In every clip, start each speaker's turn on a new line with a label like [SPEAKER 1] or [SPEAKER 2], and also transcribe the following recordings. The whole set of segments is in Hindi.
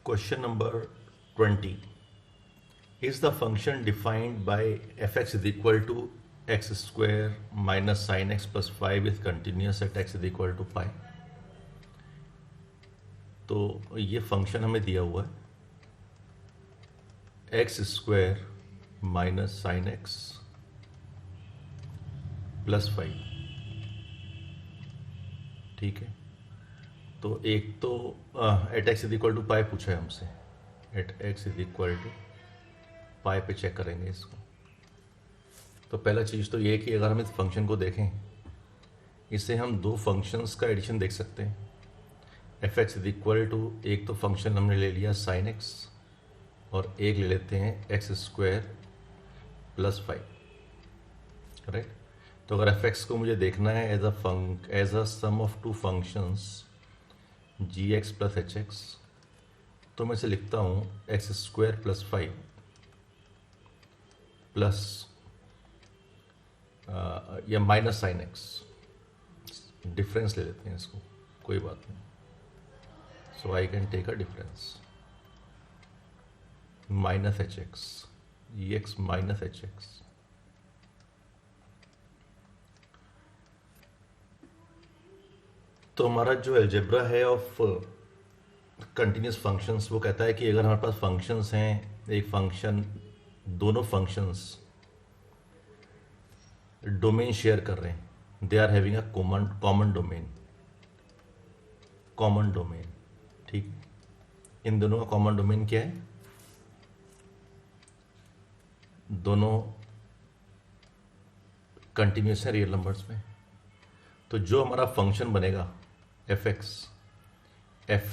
[SPEAKER 1] Question number 20. Is the function defined by fx is equal to x square minus sin x plus 5 is continuous at x is equal to pi? तो ये फंक्शन हमें दिया हुआ है x square minus sine x plus 5, ठीक है। तो एक तो at x is equal to pi पूछा है हमसे, at x is equal to pi पे चेक करेंगे इसको। तो पहला चीज़ तो ये है कि अगर हम इस फंक्शन को देखें, इससे हम दो फंक्शंस का एडिशन देख सकते हैं। F x is equal to, एक तो फंक्शन हमने ले लिया साइन एक्स और एक ले लेते हैं एक्स स्क्वायर प्लस 5, राइट। तो अगर एफ एक्स को मुझे देखना है as a sum of two functions g x plus h x, तो मैं इसे लिखता हूँ एक्स स्क्वायर प्लस 5 प्लस या माइनस साइन एक्स, डिफरेंस ले लेते हैं इसको, कोई बात नहीं। So I can take a difference minus h x, e x minus h x. तो हमारा जो अलजेब्रा है ऑफ कंटिन्यूस फंक्शंस वो कहता है कि अगर हमारे पास फंक्शंस हैं, एक फंक्शन, दोनों फंक्शंस डोमेन शेयर कर रहे हैं, they are having a common domain, ठीक। इन दोनों का कॉमन डोमेन क्या है? दोनों कंटिन्यूस है रियल नंबर्स में। तो जो हमारा फंक्शन बनेगा F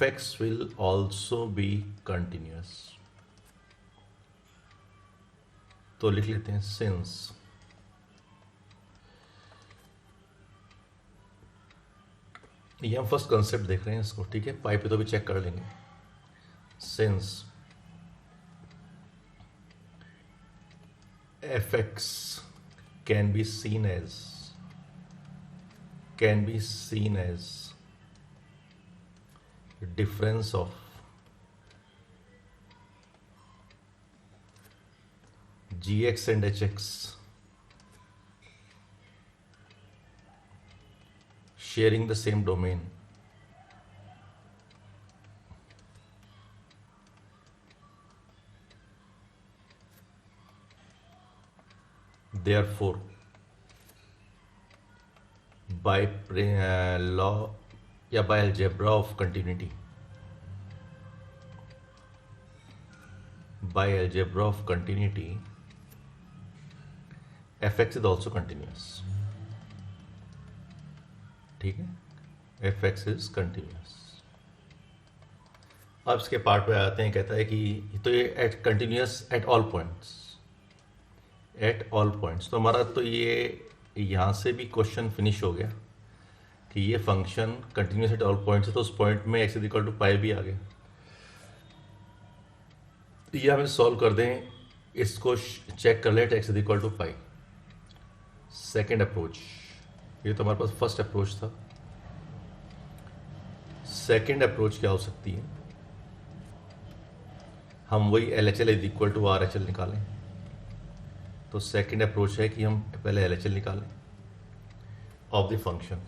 [SPEAKER 1] x will also be continuous. तो लिख लेते हैं सिंस ये हम फर्स्ट कंसेप्ट देख रहे हैं इसको, ठीक है। पाई पे तो भी चेक कर लेंगे। Since f x can be seen as difference of gx and hx sharing the same domain, therefore by law या by algebra of continuity, fx is also continuous, ठीक है। fx is continuous। अब इसके पार्ट पे आते हैं, कहता है कि तो ये at continuous at all points. तो हमारा तो ये यहाँ से भी क्वेश्चन फिनिश हो गया कि ये function continuous at all points है, तो उस पॉइंट में एक्स इक्वल टू पाई भी आ गया। ये हमें सॉल्व कर दें, इसको चेक कर लें x equal to pi. Second approach, ये तो हमारे पास फर्स्ट अप्रोच था। सेकेंड अप्रोच क्या हो सकती है? हम वही L H L is equal to R H L निकालें। तो सेकेंड अप्रोच है कि हम पहले एल एच एल निकालें ऑफ द फंक्शन।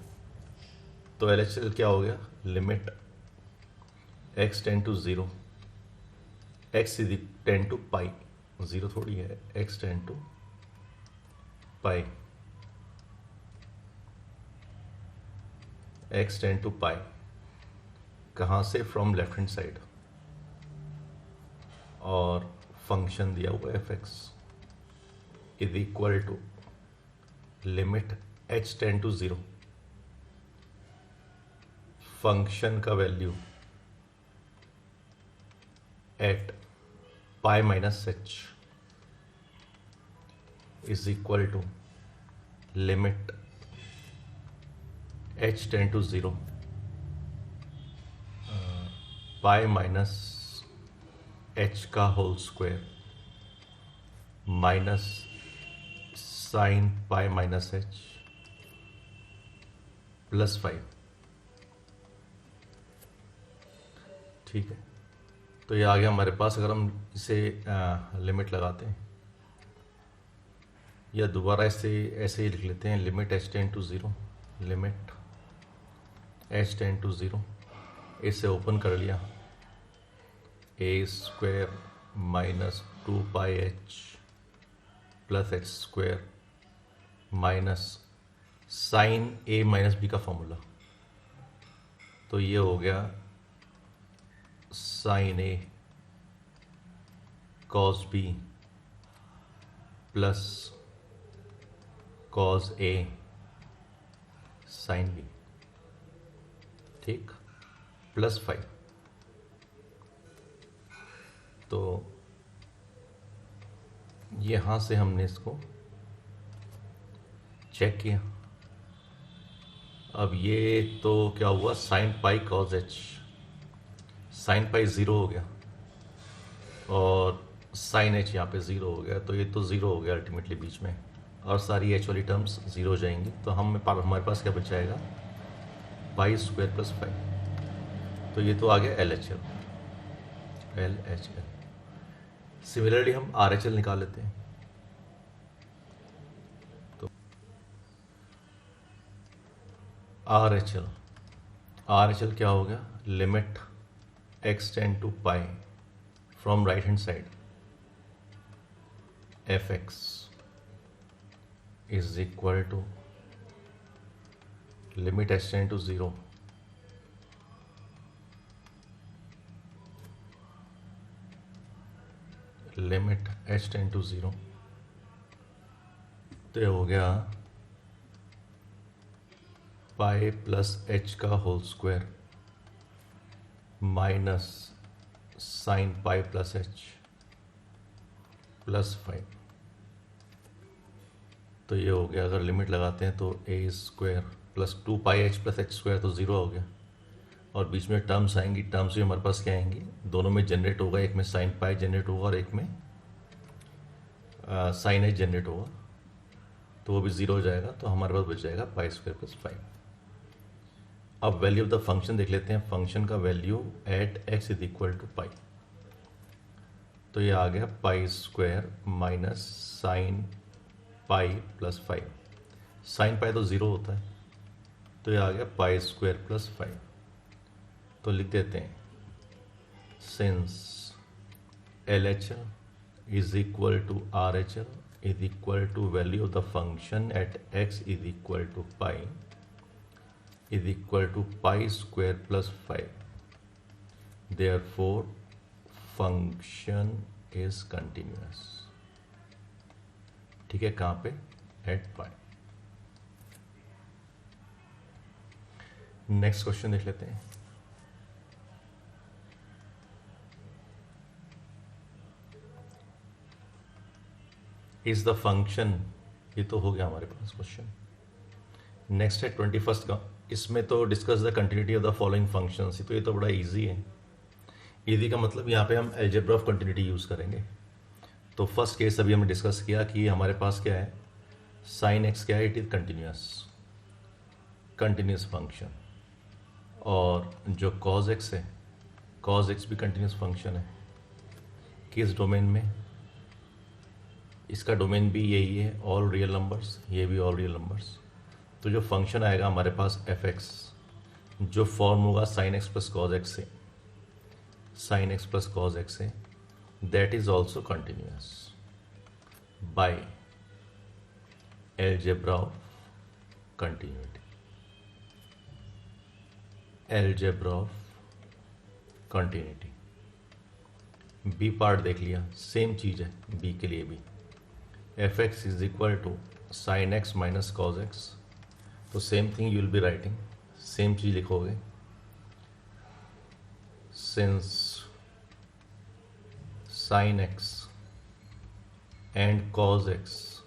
[SPEAKER 1] तो एल एच एल क्या हो गया? Limit x tend to 0, x is tend to pi, 0 थोड़ी है, x tend to pi, x tend to pi. कहाँ से? From left hand side. और फंक्शन दिया हुआ f x is equal to limit h tend to 0, function का value at pi minus h is equal to limit h tend to 0 pi minus h का whole square minus sine pi minus h plus 5, ठीक है। तो ये आ गया हमारे पास। अगर हम इसे लिमिट लगाते हैं या दोबारा इसे ऐसे ही लिख लेते हैं, limit h tend to zero, limit h tend to zero, इसे ओपन कर लिया, a square minus 2πh plus h square minus sine a minus b का फॉर्मूला। तो ये हो गया sine a cos b plus cos a sine b, ठीक, प्लस 5। तो यहाँ से हमने इसको चेक किया। अब ये तो क्या हुआ, sine pi cos H, sine pi zero हो गया और साइन एच यहाँ पे ज़ीरो हो गया, तो ये तो ज़ीरो हो गया अल्टीमेटली बीच में, और सारी एच वाली टर्म्स ज़ीरो हो जाएंगी। तो हमारे पास क्या बच जाएगा, पाई स्क्वायर प्लस 5। तो ये तो आ गया एल एच एल। सिमिलरली हम आर एच एल निकाल लेते हैं। तो आर एच एल क्या हो गया, limit x tend to pi from right hand side fx is equal to limit h tend to zero limit h tend to zero. तो ये हो गया पाई प्लस h का whole square minus sine pi plus h plus 5। तो ये हो गया, अगर लिमिट लगाते हैं तो a square plus 2πh plus h square, तो ज़ीरो हो गया, और बीच में टर्म्स आएंगी। टर्म्स भी हमारे पास क्या आएंगी, दोनों में जनरेट होगा, एक में साइन पाई जनरेट होगा और एक में साइन एच जनरेट होगा, तो वो भी ज़ीरो हो जाएगा। तो हमारे पास बच जाएगा पाई स्क्वायर प्लस 5। अब वैल्यू ऑफ द फंक्शन देख लेते हैं, फंक्शन का value at x is equal to pi. तो ये आ गया pi square minus sine pi plus 5। Sine pi तो ज़ीरो होता है, तो ये आ गया पाई स्क्वायर प्लस 5। तो लिख देते हैं, since L H L is equal to R H L is equal to value of the function at x is equal to pi is equal to pi square plus 5. Therefore, function is continuous. ठीक है, कहाँ पे, at pi. नेक्स्ट क्वेश्चन देख लेते हैं। इज द फंक्शन, ये तो हो गया हमारे पास क्वेश्चन। नेक्स्ट है 21st का, इसमें तो discuss the continuity of the following functions. तो ये तो बड़ा इजी है। इजी का मतलब यहाँ पे हम अलजेब्रा ऑफ कंटिन्यूटी यूज़ करेंगे। तो फर्स्ट केस अभी हमने डिस्कस किया कि हमारे पास क्या है, साइन एक्स क्या है, इट इज़ कंटिन्यूस फंक्शन, और जो कॉज एक्स है, कॉज एक्स भी कंटिन्यूस फंक्शन है। किस डोमेन में, इसका डोमेन भी यही है, ऑल रियल नंबर्स, ये भी ऑल रियल नंबर्स। तो जो फंक्शन आएगा हमारे पास एफ एक्स, जो फॉर्म होगा sine x plus cos x से, sine x plus cos x से, that is also continuous by algebra of continuity. Algebra of continuity. B part देख लिया, सेम चीज़ है बी के लिए भी। F x is equal to sine x minus cos x, तो same thing you will be writing, same चीज लिखोगे, since sine x and cos x,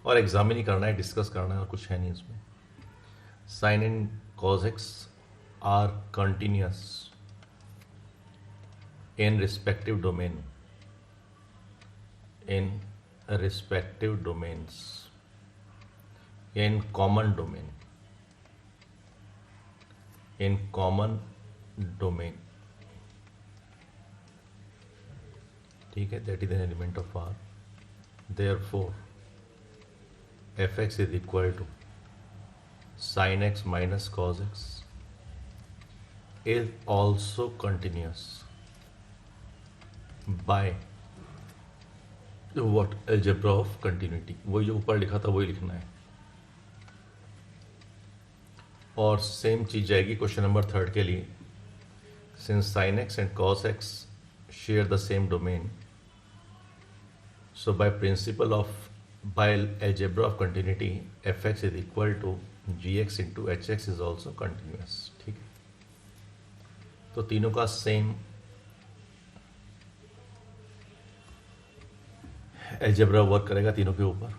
[SPEAKER 1] और एग्जाम ही नहीं करना है, डिस्कस करना है, और कुछ है नहीं इसमें। Sine and cos x are continuous in respective domain, in respective domains, in common domain, in common domain, ठीक है, that is an element of R, therefore f x is equal to sine x minus cos x is also continuous by what, algebra of continuity. वही जो ऊपर लिखा था वही लिखना है। और सेम चीज जाएगी क्वेश्चन नंबर 3 के लिए। Since sine x and cos x share the same domain, so by principle of by algebra of continuity fx is equal to gx into hx is also continuous। ठीक है, तो तीनों का सेम अलजेब्रा वर्क करेगा तीनों के ऊपर।